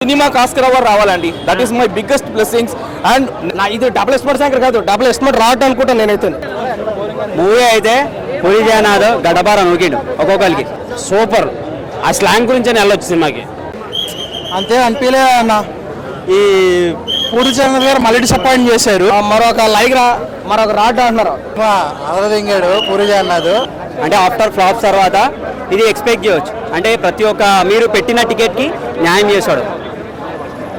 సినిమాకి Oscar award రావాలండి. That is my biggest blessings. And నా ఇది డబుల్ ఎస్మర్ట్ యాంకర్ కాదు, డబుల్ ఎస్మర్ట్ రావడం అనుకుంటా నేనైతే. మూవీ అయితే పూరి జగన్నాథ్ గడ్డపార నూకిండు ఒక్కొక్కరికి సూపర్. ఆ స్లాంగ్ గురించి వెళ్ళొచ్చు సినిమాకి. అంతే అనిపించలే అన్న. ఈ పూరి జగన్నాథ్ గారు మళ్ళీ డిసప్పాయింట్ చేశారు. మరొక రాడ్ అంటున్నారు. అదరదింగాడు పూరి జగన్నాథ్. అంటే ఆఫ్టర్ ఫ్లాప్స్ తర్వాత ఇది ఎక్స్పెక్ట్ చేయవచ్చు. అంటే ప్రతి ఒక్క మీరు పెట్టిన టికెట్కి న్యాయం చేస్తాడు.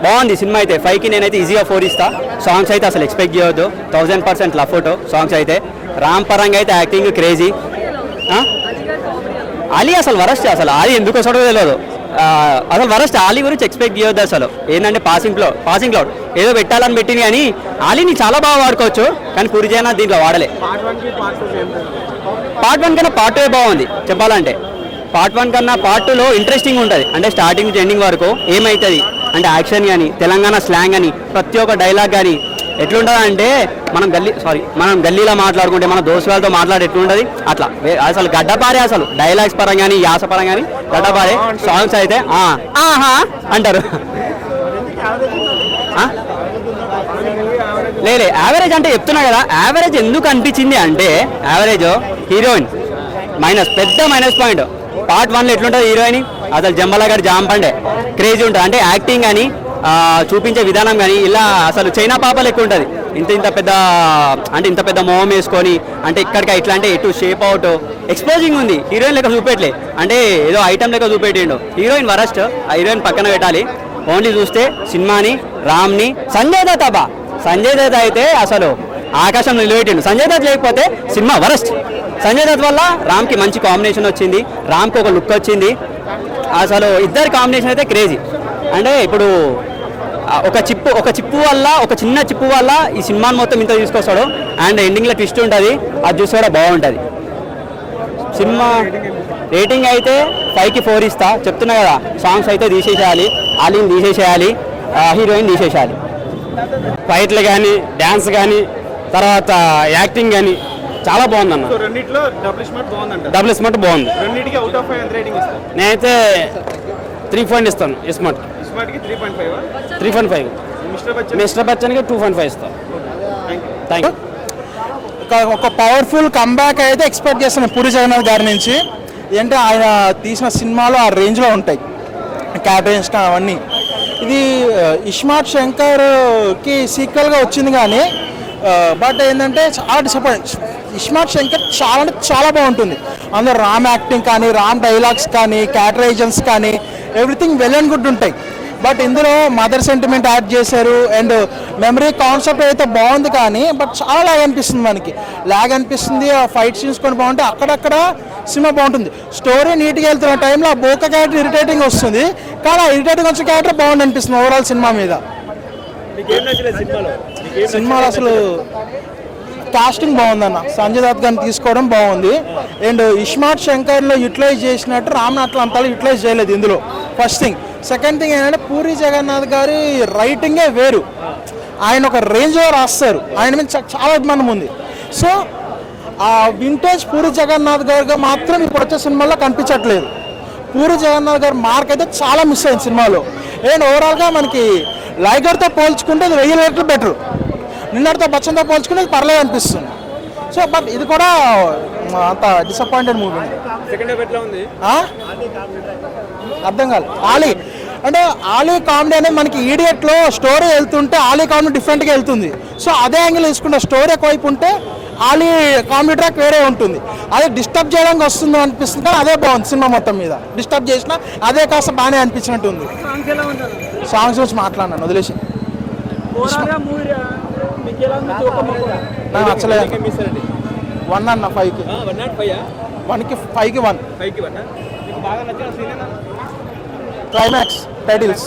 బాగుంది సినిమా అయితే. 5కి నేనైతే ఈజీగా 4 ఇస్తా. సాంగ్స్ అయితే అసలు ఎక్స్పెక్ట్ చేయవద్దు. 1000% లవ్ ఫోటో సాంగ్స్ అయితే. రామ్ పరంగా అయితే యాక్టింగ్ క్రేజీ. అలీ అసలు వరస్ట్. అసలు అలీ ఎందుకు వస్తాడో తెలియదు. అసలు వరస్ట్. అలీ గురించి ఎక్స్పెక్ట్ చేయొద్దు అసలు. ఏంటంటే పాసింగ్ క్లౌడ్ ఏదో పెట్టాలని పెట్టింది కానీ అలీని చాలా బాగా వాడుకోవచ్చు. కానీ పూరి జగన్నాథ్ దీంట్లో వాడలే. పార్ట్ 1 కన్నా పార్ట్ 2 బాగుంది చెప్పాలంటే. పార్ట్ 1 కన్నా పార్ట్ 2లో ఇంట్రెస్టింగ్ ఉంటుంది. అంటే స్టార్టింగ్ నుంచి ఎండింగ్ వరకు ఏమవుతుంది అంటే యాక్షన్ కానీ తెలంగాణ స్లాంగ్ కానీ ప్రతి ఒక్క డైలాగ్ కానీ ఎట్లుంటుంది అంటే మనం గల్లీలో మాట్లాడుకుంటే మన దోస్తులతో మాట్లాడి ఎట్లుంటుంది అట్లా. అసలు గడ్డపారే అసలు డైలాగ్స్ పరంగా కానీ యాస పరంగా కానీ గడ్డపారే. సాంగ్స్ అయితే ఆహా అంటారు. లేదు యావరేజ్ అంటే చెప్తున్నా కదా. యావరేజ్ ఎందుకు అనిపించింది అంటే యావరేజ్ హీరోయిన్ పెద్ద మైనస్ పాయింట్. పార్ట్ 1లో ఎట్లుంటుంది హీరోయిన్ అసలు జంబలా గారి జాంపండే క్రేజీ ఉంటుంది. అంటే యాక్టింగ్ కానీ చూపించే విధానం కానీ ఇలా అసలు చైనా పాపలు ఎక్కువ ఉంటుంది. ఇంత పెద్ద మొహం వేసుకొని అంటే ఇక్కడికి ఇట్లా అంటే ఎటు షేప్ అవుట్ ఎక్స్పోజింగ్ ఉంది. హీరోయిన్ లెక్క చూపెట్టలే. అంటే ఏదో ఐటమ్ లెక్క చూపెట్టిండు. Heroine worst. ఆ హీరోయిన్ పక్కన పెట్టాలి. ఓన్లీ చూస్తే సినిమాని రామ్ని సంజయ్ దత్ అయితే అసలు ఆకాశం నిలబెట్టిండు. సంజయ్ దత్ లేకపోతే సినిమా వరస్ట్. సంజయ్ దత్ వల్ల రామ్కి మంచి కాంబినేషన్ వచ్చింది. రామ్కి ఒక లుక్ వచ్చింది. అసలు ఇద్దరి కాంబినేషన్ అయితే క్రేజీ. అంటే ఇప్పుడు ఒక చిన్న చిప్పు వల్ల ఈ సినిమాని మొత్తం ఇంత తీసుకొస్తాడు. అండ్ ఎండింగ్లో ట్విస్ట్ ఉంటుంది. అది చూసి కూడా బాగుంటుంది. సినిమా రేటింగ్ అయితే 5కి 4 ఇస్తా. చెప్తున్నా కదా. సాంగ్స్ అయితే తీసేసేయాలి. అలీని తీసేసేయాలి. హీరోయిన్ తీసేసేయాలి. ఫైట్లు కానీ డ్యాన్స్ కానీ తర్వాత యాక్టింగ్ కానీ చాలా బాగుందన్న. డబుల్ స్మార్ట్ బాగుంది. నేనైతే 3 ఇస్తాను. స్మార్ట్ 3.5. మిస్టర్ బచ్చన్కి 2.5 ఇస్తాను. Thank you. ఒక పవర్ఫుల్ కంబ్యాక్ అయితే ఎక్స్పెక్ట్ చేస్తున్నాను పూరి జగన్నాథ్ గారి నుంచి. ఏంటంటే ఆయన తీసిన సినిమాలు ఆ రేంజ్లో ఉంటాయి. క్యాటరేన్స్ అవన్నీ. ఇది ఇస్మార్ట్ శంకర్కి సీక్వెల్గా వచ్చింది కానీ బట్ ఏంటంటే చాలా డిసప్పాయింట్. ఇస్మార్ట్ శంకర్ చాలా బాగుంటుంది. అందులో రామ్ యాక్టింగ్ కానీ రామ్ డైలాగ్స్ కానీ క్యాటరైజన్స్ కానీ ఎవ్రీథింగ్ వెల్ అండ్ గుడ్ ఉంటాయి. బట్ ఇందులో మదర్ సెంటిమెంట్ యాడ్ చేశారు. అండ్ మెమరీ కాన్సెప్ట్ అయితే బాగుంది కానీ బట్ చాలా ల్యాగ్ అనిపిస్తుంది. ఆ ఫైట్ సీన్స్ కొన్ని బాగుంటాయి. అక్కడక్కడ సినిమా బాగుంటుంది. స్టోరీ నీట్గా వెళ్తున్న టైంలో ఆ బోక క్యారెక్టర్ ఇరిటేటింగ్ వస్తుంది. కానీ ఆ ఇరిటేటింగ్ వచ్చిన క్యారెక్టర్ బాగుంది అనిపిస్తుంది ఓవరాల్ సినిమా మీద. సినిమాలో అసలు కాస్టింగ్ బాగుందన్న. సంజయ్ దత్ గారిని తీసుకోవడం బాగుంది. అండ్ ఇస్మార్ట్ శంకర్లో యూటిలైజ్ చేసినట్టు రామ్ని అంతలో యూటిలైజ్ చేయలేదు ఇందులో. First thing. సెకండ్ థింగ్ ఏంటంటే పూరి జగన్నాథ్ గారి రైటింగే వేరు. ఆయన ఒక రేంజ్లో రాస్తారు. ఆయన మీద చాలా అభిమానం ఉంది. సో ఆ వింటేజ్ పూరి జగన్నాథ్ గారిగా మాత్రం ఇప్పుడు వచ్చే సినిమాలో కనిపించట్లేదు. పూరి జగన్నాథ్ గారి మార్క్ అయితే చాలా మిస్ అయింది సినిమాలో. అండ్ ఓవరాల్గా మనకి లైగర్తో పోల్చుకుంటే ఇది 1000 రెట్లు బెటర్. నిన్నటితో బచ్చన్తో పోల్చుకుంటే ఇది పర్లేదు అనిపిస్తుంది. సో బట్ ఇది కూడా అంత డిసప్పాయింటెడ్ మూవీ. అర్థం కాదు. ఆలీ కామెడీ అనేది మనకి ఈడియట్లో స్టోరీ వెళ్తుంటే ఆలీ కామెడీ డిఫరెంట్గా వెళ్తుంది. సో అదే యాంగిల్ తీసుకుంటే స్టోరీ ఎక్కువైపు ఉంటే ఆలీ కామెడీ ట్రాక్ వేరే ఉంటుంది. అదే డిస్టర్బ్ చేయడానికి వస్తుందో అనిపిస్తుంది. కానీ అదే బాగుంది సినిమా మొత్తం మీద. డిస్టర్బ్ చేసినా అదే కాస్త బాగానే అనిపించినట్టు ఉంది. సాంగ్స్ గురించి మాట్లాడినాను వదిలేసి. నాకు నచ్చలేదు. 1 అన్న 5కి 1కి 5కి 1 క్లైమాక్స్ టైటిల్స్